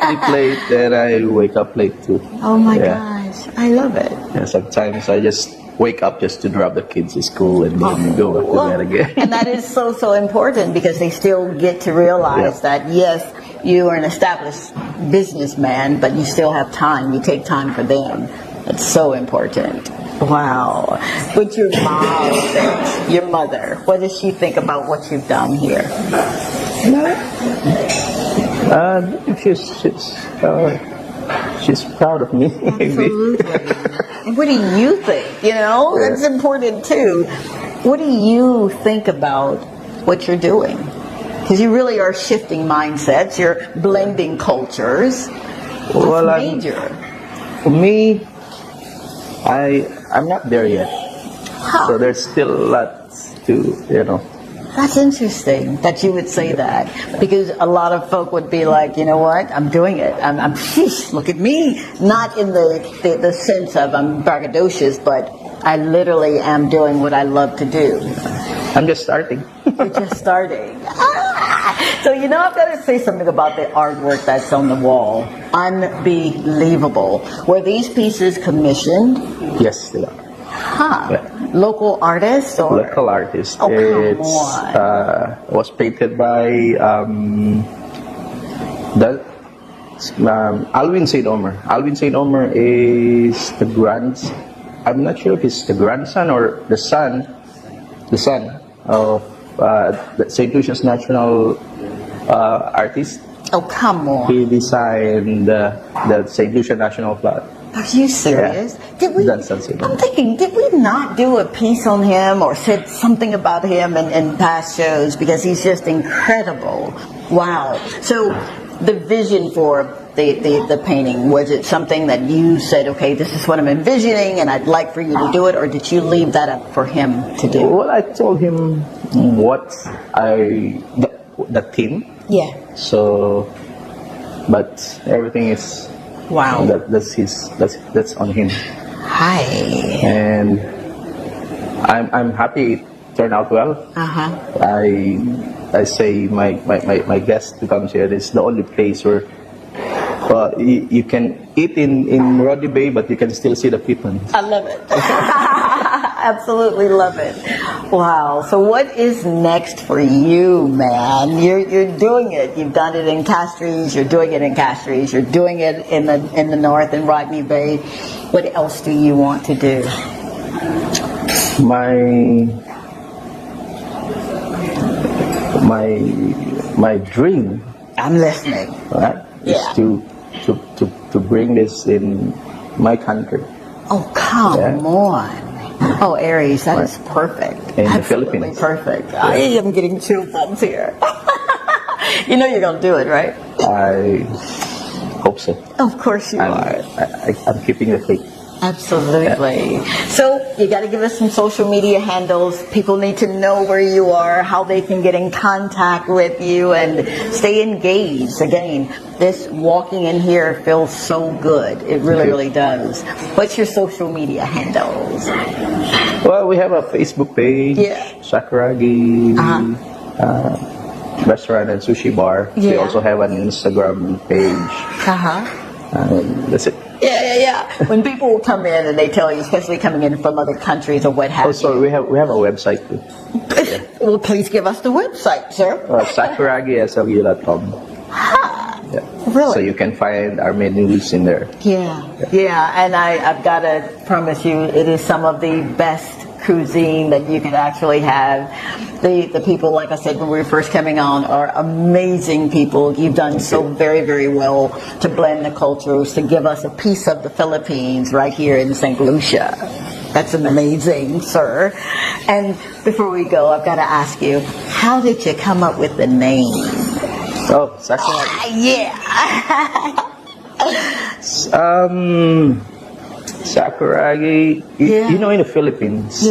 sleep late and I wake up late too. Oh my gosh. I love it. Yeah, sometimes I just wake up just to drop the kids to school and then go back to bed again. And that is so important because they still get to realize that, yes, you are an established businessman, but you still have time. You take time for them. It's so important. Wow. What your mom thinks, your mother, what does she think about what you've done here? She's proud of me. Absolutely. And what do you think? That's important too. What do you think about what you're doing? Because you really are shifting mindsets. You're blending cultures. That's major. For me, I'm not there yet. So there's still a lot to, That's interesting that you would say that, because a lot of folk would be like, you know what, I'm doing it. I'm look at me. Not in the sense of I'm braggadocious, but I literally am doing what I love to do. I'm just starting. You're just starting. So I've got to say something about the artwork that's on the wall. Unbelievable. Were these pieces commissioned? Yes, they are. Yeah. Local artists or? Local artists. Oh, come on. Was painted by Alvin St. Omer. Alvin St. Omer is I'm not sure if it's the grandson or the son of the Saint Lucia's national artist. Oh, come on. He designed the Saint Lucia national flag. Are you serious? Yeah. I'm thinking, did we not do a piece on him or said something about him in past shows? Because he's just incredible. Wow. So the vision for the painting, was it something that you said, okay, this is what I'm envisioning and I'd like for you to do it, or did you leave that up for him to do? Well, I told him the theme. Yeah. So, but everything is that's on him. Hi. And I'm happy it turned out well. I say my guest who comes here, this is the only place where you can eat in Rodney Bay, but you can still see the people. I love it. Absolutely love it. Wow. So what is next for you, man? You're doing it. You've done it in Castries. You're doing it in Castries. You're doing it in the north in Rodney Bay. What else do you want to do? My dream. I'm listening. Right? Is to bring this in my country. Oh, come on. Oh, Aries, that is perfect. In Absolutely the Philippines. Perfect. I am getting chill bumps here. You know you're going to do it, right? I hope so. Of course you are. I'm keeping the faith. Absolutely. Yeah. So you got to give us some social media handles. People need to know where you are, how they can get in contact with you and stay engaged. Again, this walking in here feels so good. It really, really does. What's your social media handles? Well, we have a Facebook page, Sakuragi restaurant and sushi bar. Yeah. We also have an Instagram page. That's it. Yeah. When people come in and they tell you, especially coming in from other countries or what have you. So we have a website too. Well, please give us the website, sir. SakuragiSLU.com. Yeah. Really? So you can find our menus in there. Yeah. And I've got to promise you, it is some of the best cuisine that you can actually have. The people, like I said when we were first coming on, are amazing people. You've done so very, very well to blend the cultures, to give us a piece of the Philippines right here in Saint Lucia. That's amazing, sir. And before we go, I've got to ask you, how did you come up with the name? Oh, Sakuragi. Sakuragi, you know, in the Philippines,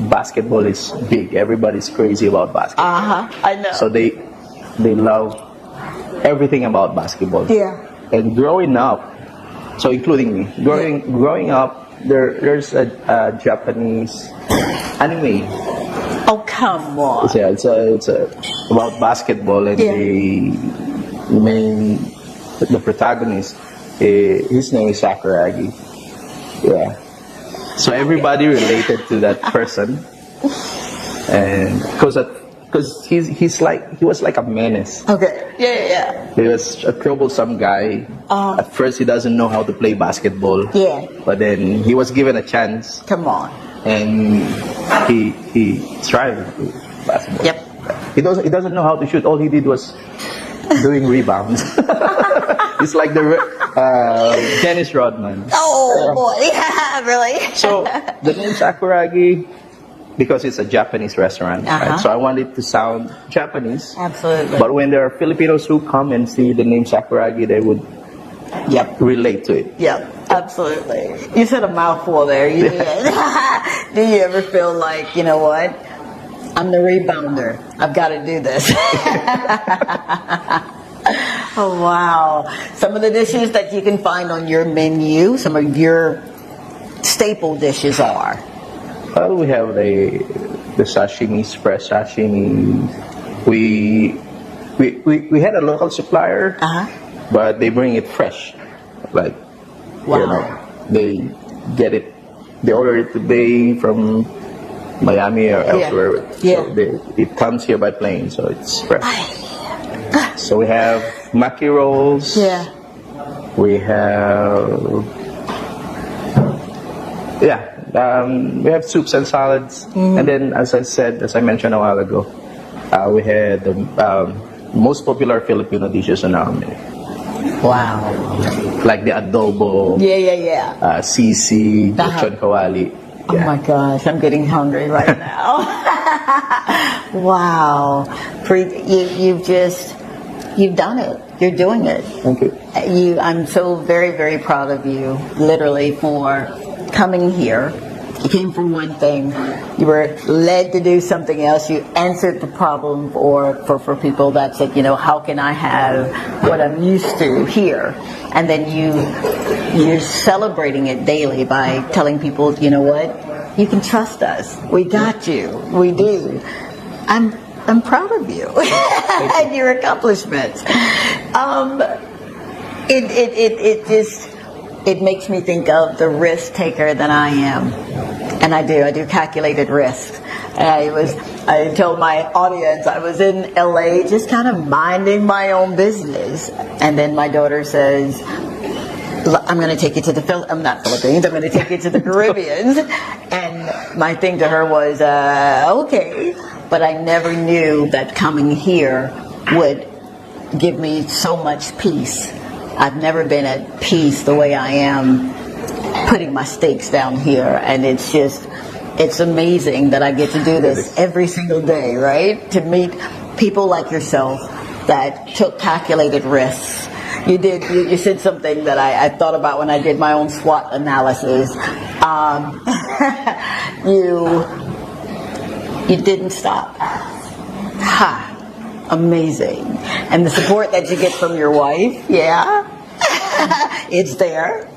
basketball is big. Everybody's crazy about basketball. I know. So they love everything about basketball. Yeah. And growing up, so including me, growing up, there's a Japanese anime. Oh, come on. Yeah, it's about basketball, and the protagonist, his name is Sakuragi. Yeah. So everybody related to that person, and because he was like a menace. Okay. Yeah. He was a troublesome guy. At first, he doesn't know how to play basketball. Yeah. But then he was given a chance. Come on. And he thrived with basketball. Yep. He doesn't know how to shoot. All he did was doing rebounds. It's like the Dennis Rodman. Oh boy, yeah, really. So the name Sakuragi, because it's a Japanese restaurant, right? So I want it to sound Japanese. Absolutely. But when there are Filipinos who come and see the name Sakuragi, they would relate to it. Yep, absolutely. You said a mouthful there. You did. Do you ever feel like, you know what? I'm the rebounder. I've got to do this. Oh, wow. Some of the dishes that you can find on your menu, some of your staple dishes are? Well, we have the sashimis, fresh sashimi. We had a local supplier, but they bring it fresh. Like, you know, they get it, they order it today from Miami or elsewhere. So it comes here by plane, so it's fresh. So we have maki rolls. We have we have soups and salads. And then, as I mentioned a while ago, we had the most popular Filipino dishes on our menu. Wow. Like the adobo. Sisi, lechon kawali. Oh my gosh, I'm getting hungry right now. Wow. You've done it. You're doing it. Thank you. I'm so very, very proud of you, literally, for coming here. You came for one thing. You were led to do something else. You answered the problem for people that said, you know, how can I have what I'm used to here? And then you're celebrating it daily by telling people, you know what? You can trust us. We got you. We do. I'm proud of you and your accomplishments. It makes me think of the risk taker that I am, and I do calculated risks. I told my audience I was in LA just kind of minding my own business, and then my daughter says, I'm going to take you to the Philippines. I'm going to take you to the Caribbean. And my thing to her was, okay. But I never knew that coming here would give me so much peace. I've never been at peace the way I am putting my stakes down here. And it's amazing that I get to do this every single day, right? To meet people like yourself that took calculated risks. You said something that I thought about when I did my own SWOT analysis. You didn't stop. Ha! Amazing. And the support that you get from your wife, yeah, it's there.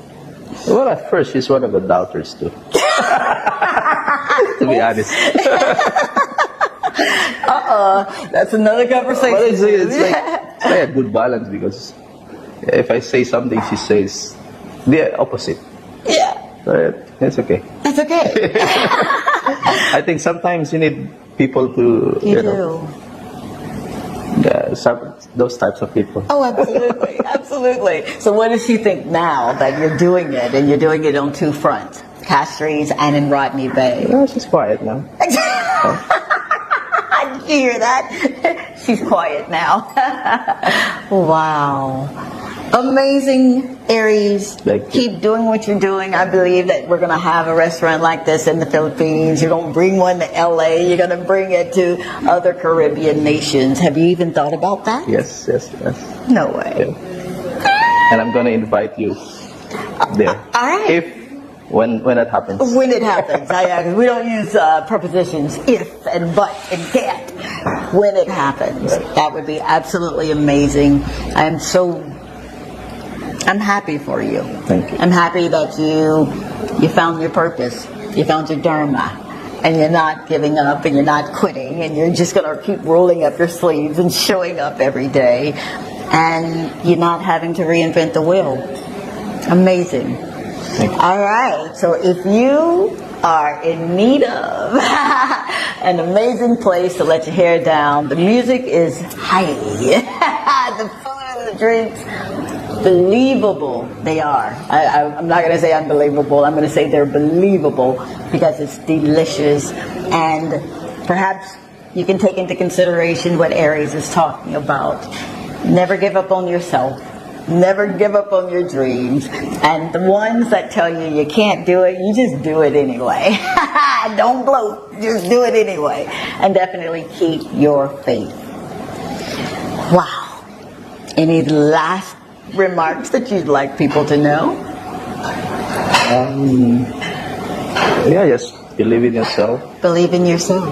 Well, at first, she's one of the doubters too. To be honest. That's another conversation. But it's like a good balance, because if I say something, she says the opposite. Yeah. So it's okay. That's okay. I think sometimes you need people to, you know, those types of people. Oh, absolutely, absolutely. So what does she think now that you're doing it, and you're doing it on two fronts, Castries and in Rodney Bay? No, she's quiet now. Did you hear that? She's quiet now. Wow. Amazing, Aries. Keep doing what you're doing. I believe that we're going to have a restaurant like this in the Philippines. You're going to bring one to LA. You're going to bring it to other Caribbean nations. Have you even thought about that? Yes. No way. Yeah. And I'm going to invite you there. All right. When it happens. When it happens. We don't use prepositions if and but and can't. When it happens. That would be absolutely amazing. I'm happy for you. Thank you. I'm happy that you found your purpose. You found your dharma. And you're not giving up, and you're not quitting, and you're just going to keep rolling up your sleeves and showing up every day. And you're not having to reinvent the wheel. Amazing. Thank you. All right. So if you are in need of an amazing place to let your hair down, the music is high. The food and the drinks, believable they are. I'm not going to say unbelievable. I'm going to say they're believable, because it's delicious. And perhaps you can take into consideration what Aries is talking about. Never give up on yourself. Never give up on your dreams. And the ones that tell you can't do it, you just do it anyway. Don't bloat. Just do it anyway. And definitely keep your faith. Wow. Any last remarks that you'd like people to know? Just believe in yourself. Believe in yourself.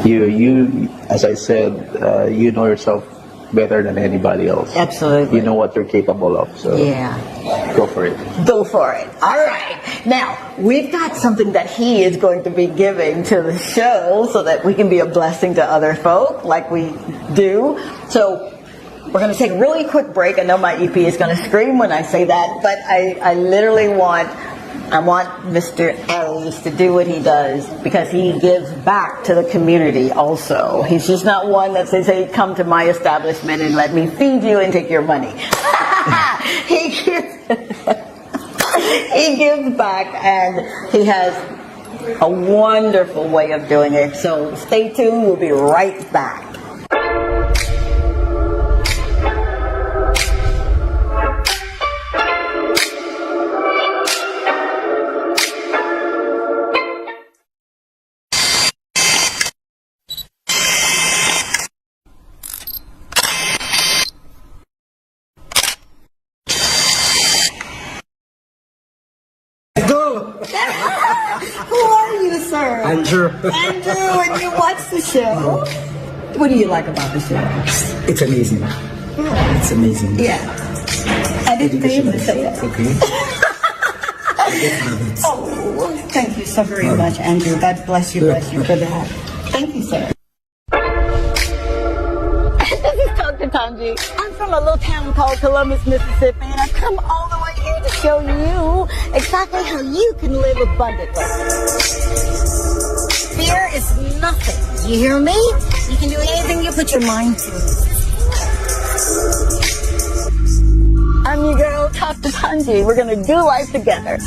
You, as I said, you know yourself better than anybody else. Absolutely. You know what you're capable of. So yeah. Go for it. Go for it. All right. Now, we've got something that he is going to be giving to the show so that we can be a blessing to other folk like we do. So we're going to take a really quick break. I know my EP is going to scream when I say that, but I literally want Mr. Aries to do what he does, because he gives back to the community also. He's just not one that says, hey, come to my establishment and let me feed you and take your money. He gives back, and he has a wonderful way of doing it. So stay tuned. We'll be right back. Who are you, sir? Andrew. Andrew, and you watch the show. What do you like about the show? It's amazing. Yeah. It's amazing. Yeah. I didn't famous. Okay. Oh, thank you so very much, Andrew. God bless you for that. Thank you, sir. This is Dr. Tanji. I'm from a little town called Columbus, Mississippi, and I've come all the way here to show you exactly how you can live abundantly. Fear is nothing. You hear me? You can do anything you put your mind to. I'm your girl, Dr. Tanji. We're going to do life together.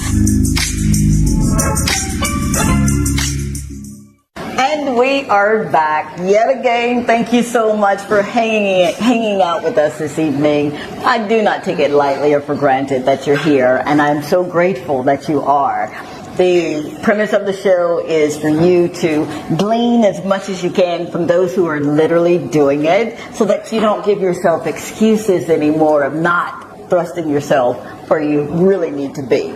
And we are back yet again. Thank you so much for hanging out with us this evening. I do not take it lightly or for granted that you're here, and I'm so grateful that you are. The premise of the show is for you to glean as much as you can from those who are literally doing it, so that you don't give yourself excuses anymore of not thrusting yourself where you really need to be.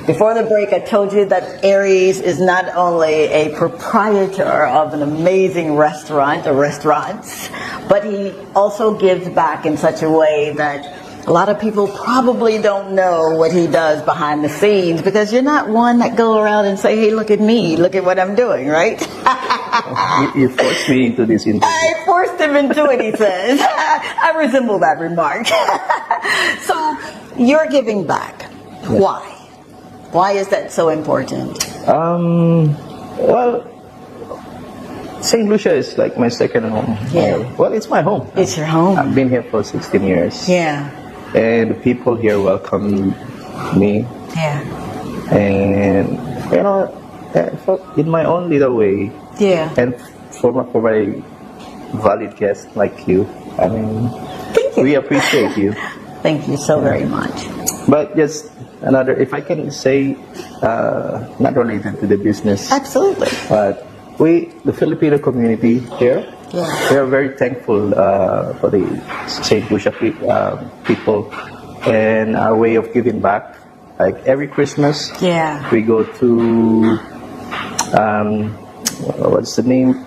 Before the break, I told you that Aries is not only a proprietor of an amazing restaurant or restaurants, but he also gives back in such a way that a lot of people probably don't know what he does behind the scenes, because you're not one that go around and say, hey, look at me, look at what I'm doing, right? You forced me into this interview. I forced him into it, he says. I resemble that remark. So, you're giving back. Yes. Why? Why is that so important? Well, Saint Lucia is like my second home. Yeah. Well, it's my home. It's your home. I've been here for 16 years. Yeah. And the people here welcome me. Yeah. And, you know, in my own little way. Yeah. And for my valued guests like you, I mean, Thank you. we appreciate you. Thank you so very much. But just another, if I can say, not related to the business. Absolutely. But the Filipino community here, we are very thankful for the Saint Lucia people and our way of giving back. Like every Christmas, we go to what's the name?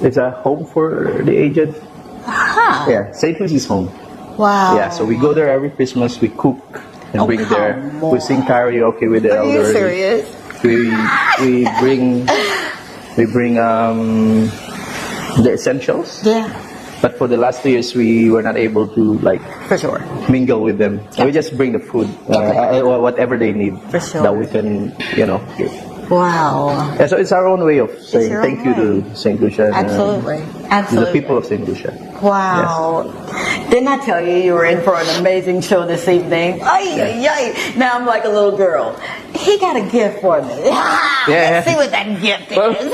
It's a home for the aged. Yeah, Saint Lucia's home. Wow. Yeah, so we go there every Christmas. We cook and bring there. come We sing karaoke with the Are you elderly. serious? We bring the essentials. Yeah. But for the last 2 years, we were not able to For sure. mingle with them. Yeah. We just bring the food, or whatever they need, For sure. that we can, give. Wow. Yeah, so it's our own way of saying your thank own you way. to Saint Lucia. And, Absolutely. to Absolutely. the people of Saint Lucia. Wow. Didn't I tell you were in for an amazing show this evening? Ay, ay, ay. Now I'm like a little girl. He got a gift for me. Let's see what that gift Well, is.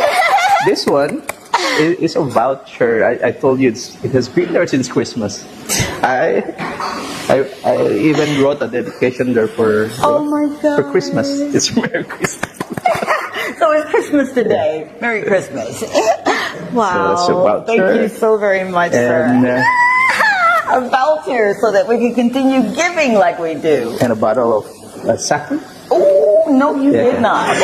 this one is a voucher. I told you it has been there since Christmas. I even wrote a dedication there for Oh my God. for Christmas. It's Merry Christmas. So it's Christmas today. Merry Christmas. Wow. So it's a voucher. Thank you so very much, And sir. A voucher so that we can continue giving like we do. and a bottle of sake. Oh, no, you Yeah. did not.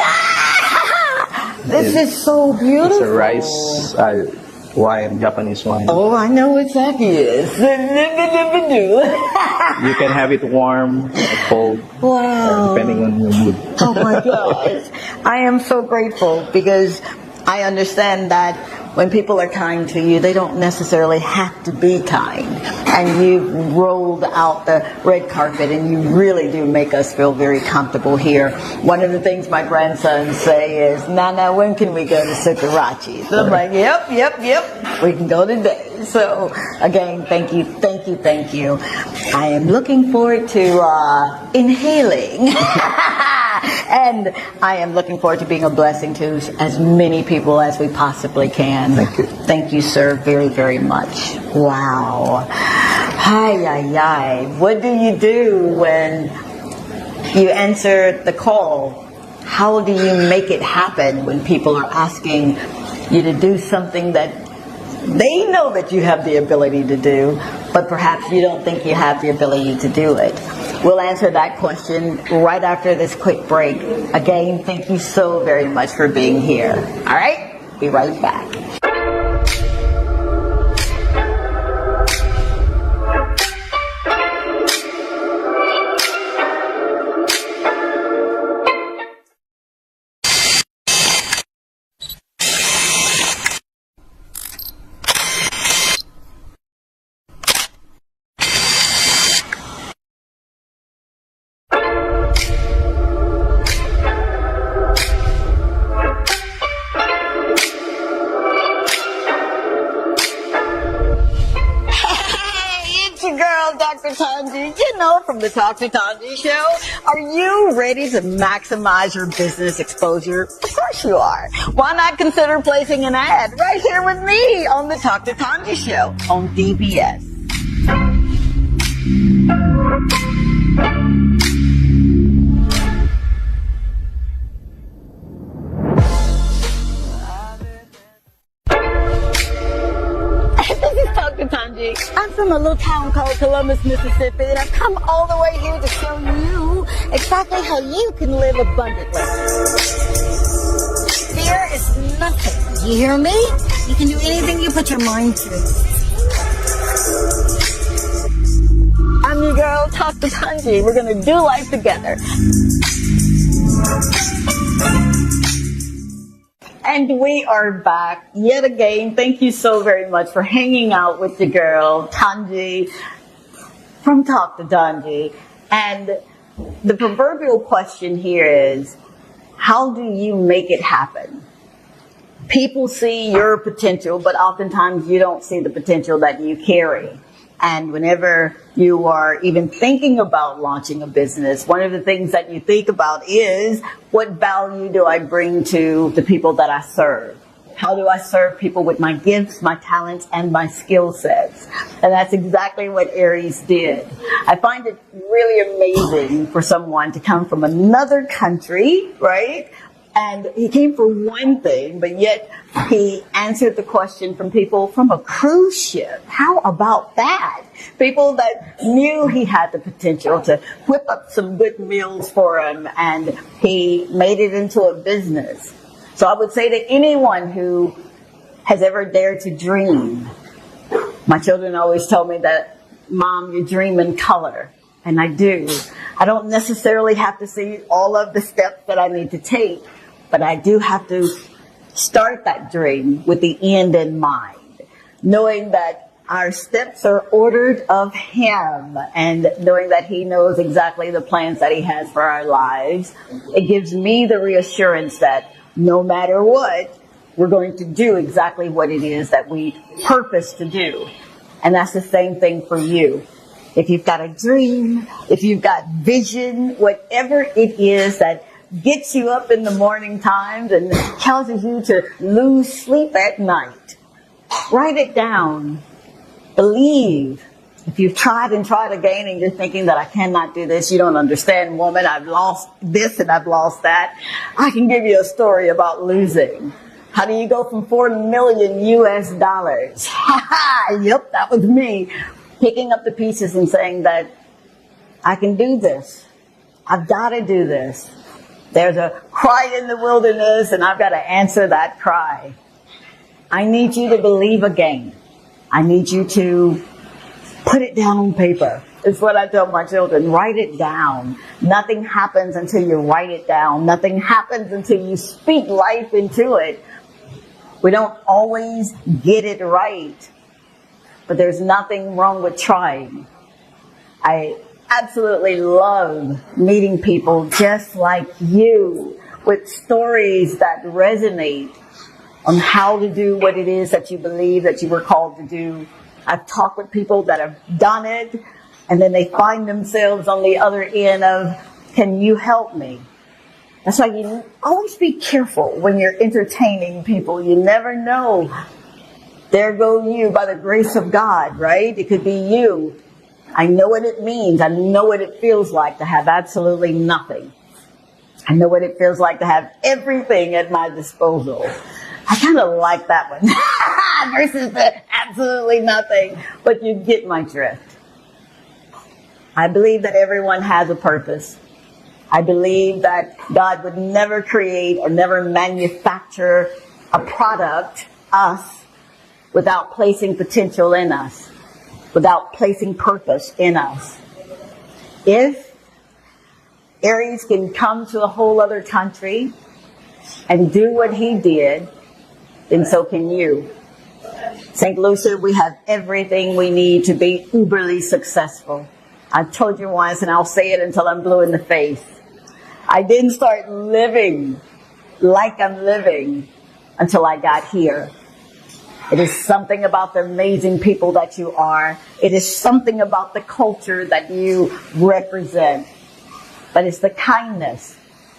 This is so beautiful. It's a rice wine, Japanese wine. Oh, I know what sake is. You can have it warm or cold, Wow. depending on your mood. Oh my gosh. I am so grateful because I understand that when people are kind to you, they don't necessarily have to be kind. And you've rolled out the red carpet and you really do make us feel very comfortable here. One of the things my grandsons say is, Nana, when can we go to Sukarachi? So I'm like, yep. We can go today. So again, thank you. I am looking forward to inhaling. And I am looking forward to being a blessing to as many people as we possibly can. Thank you. Thank you, sir, very, very much. Wow. Hi. What do you do when you answer the call? How do you make it happen when people are asking you to do something that they know that you have the ability to do, but perhaps you don't think you have the ability to do it? We'll answer that question right after this quick break. Again, thank you so very much for being here. All right? Be right back. Dr. Tanji, from the Talk to Tanji show. Are you ready to maximize your business exposure? Of course you are. Why not consider placing an ad right here with me on the Talk to Tanji show on DBS? Tanji. I'm from a little town called Columbus, Mississippi, and I've come all the way here to show you exactly how you can live abundantly. Fear is nothing. You hear me? You can do anything you put your mind to. I'm your girl, Talk to Tanji. We're gonna do life together. And we are back yet again. Thank you so very much for hanging out with the girl, Tanji, from Talk to Tanji. And the proverbial question here is, how do you make it happen? People see your potential, but oftentimes you don't see the potential that you carry. And whenever you are even thinking about launching a business, one of the things that you think about is, what value do I bring to the people that I serve? How do I serve people with my gifts, my talents, and my skill sets? And that's exactly what Aries did. I find it really amazing for someone to come from another country, right? And he came for one thing, but yet he answered the question from people from a cruise ship. How about that? People that knew he had the potential to whip up some good meals for him, and he made it into a business. So I would say to anyone who has ever dared to dream, my children always tell me that, Mom, you dream in color. And I do. I don't necessarily have to see all of the steps that I need to take, but I do have to start that dream with the end in mind, knowing that our steps are ordered of Him, and knowing that He knows exactly the plans that He has for our lives. It gives me the reassurance that no matter what, we're going to do exactly what it is that we purpose to do. And that's the same thing for you. If you've got a dream, if you've got vision, whatever it is that gets you up in the morning times and causes you to lose sleep at night, write it down. Believe. If you've tried again and you're thinking that I cannot do this, you don't understand, woman, I've lost this and I've lost that, I can give you a story about losing. How do you go from $4 million US? Yep, that was me. Picking up the pieces and saying that I can do this. I've got to do this. There's a cry in the wilderness, and I've got to answer that cry. I need you to believe again. I need you to put it down on paper. It's what I tell my children. Write it down. Nothing happens until you write it down. Nothing happens until you speak life into it. We don't always get it right, but there's nothing wrong with trying. I absolutely love meeting people just like you, with stories that resonate on how to do what it is that you believe that you were called to do. I've talked with people that have done it, and then they find themselves on the other end of, can you help me? That's why you always be careful when you're entertaining people. You never know. There go you by the grace of God, right? It could be you. I know what it means. I know what it feels like to have absolutely nothing. I know what it feels like to have everything at my disposal. I kind of like that one versus the absolutely nothing, but you get my drift. I believe that everyone has a purpose. I believe that God would never create or never manufacture a product, us, without placing potential in us, without placing purpose in us. If Aries can come to a whole other country and do what he did, then so can you. Saint Lucia, we have everything we need to be uberly successful. I've told you once, and I'll say it until I'm blue in the face. I didn't start living like I'm living until I got here. It is something about the amazing people that you are. It is something about the culture that you represent. But it's the kindness,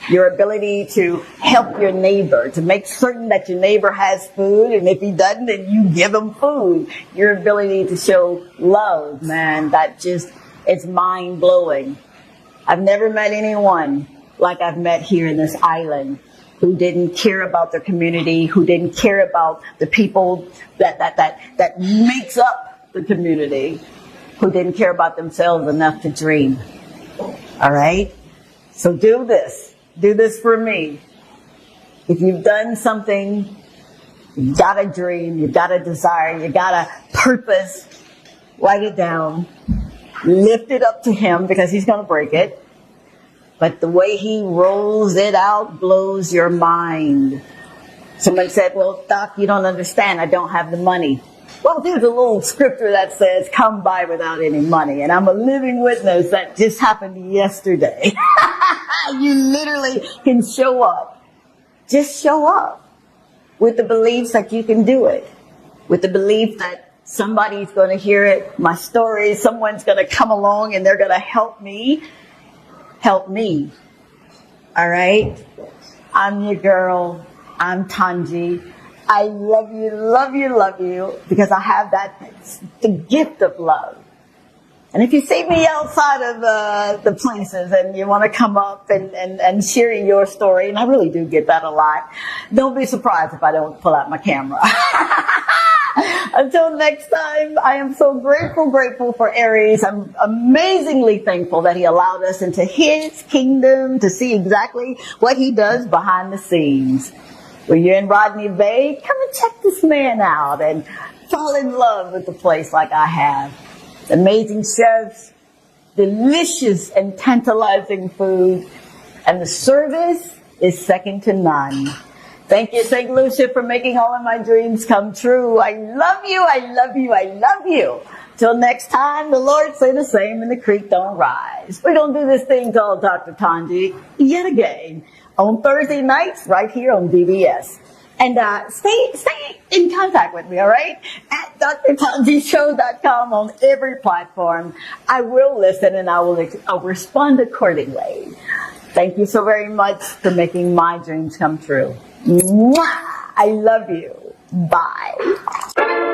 your ability to help your neighbor, to make certain that your neighbor has food, and if he doesn't, then you give him food. Your ability to show love, man, that just, it's mind-blowing. I've never met anyone like I've met here in this island who didn't care about their community, who didn't care about the people that makes up the community who didn't care about themselves enough to dream. All right? So do this. Do this for me. If you've done something, you've got a dream, you've got a desire, you've got a purpose, write it down. Lift it up to him because he's going to break it. But the way he rolls it out blows your mind. Somebody said, well, Doc, you don't understand. I don't have the money. Well, there's a little scripture that says, come by without any money. And I'm a living witness that just happened yesterday. You literally can show up. Just show up with the beliefs that you can do it. With the belief that somebody's going to hear it, my story, someone's going to come along and they're going to help me. Help me. All right? I'm your girl. I'm Tanji. I love you, love you, love you, because I have the gift of love. And if you see me outside of the places and you want to come up and share your story, and I really do get that a lot, don't be surprised if I don't pull out my camera. Until next time, I am so grateful for Aries. I'm amazingly thankful that he allowed us into his kingdom to see exactly what he does behind the scenes. When you're in Rodney Bay, come and check this man out and fall in love with the place like I have. Amazing chefs, delicious and tantalizing food, and the service is second to none. Thank you, Saint Lucia, for making all of my dreams come true. I love you, I love you, I love you. Till next time, the Lord say the same and the creek don't rise. We're going to do this thing called Dr. Tanji yet again on Thursday nights right here on DBS. And stay in contact with me, all right? At drtanjishow.com on every platform. I will listen and I'll respond accordingly. Thank you so very much for making my dreams come true. Mwah! I love you. Bye.